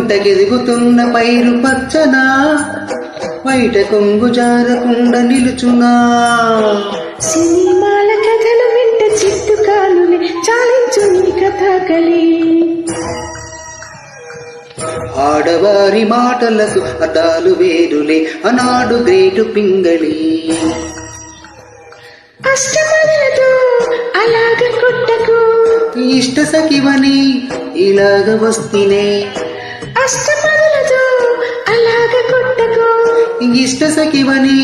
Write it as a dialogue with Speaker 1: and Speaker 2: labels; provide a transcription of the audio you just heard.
Speaker 1: పుటకెదుగుతున్న పైరు పచ్చనా, బయట కొంగు జారకుండా నిలుచునా.
Speaker 2: సినిమాల కథలు వింట చిత్తుకాలుని చాలించు నీ కథాకళి.
Speaker 1: ఆడవారి మాటలకు అర్థాలు వేరులే అనాడు గ్రేటు పింగళి.
Speaker 2: అష్టమదులతో అలాగ కొట్టకు,
Speaker 1: ఇష్ట సఖివని ఇలాగ వస్తేనే.
Speaker 2: అష్టమదులతో అలాగ కొట్టకు,
Speaker 1: ఇష్ట సఖివని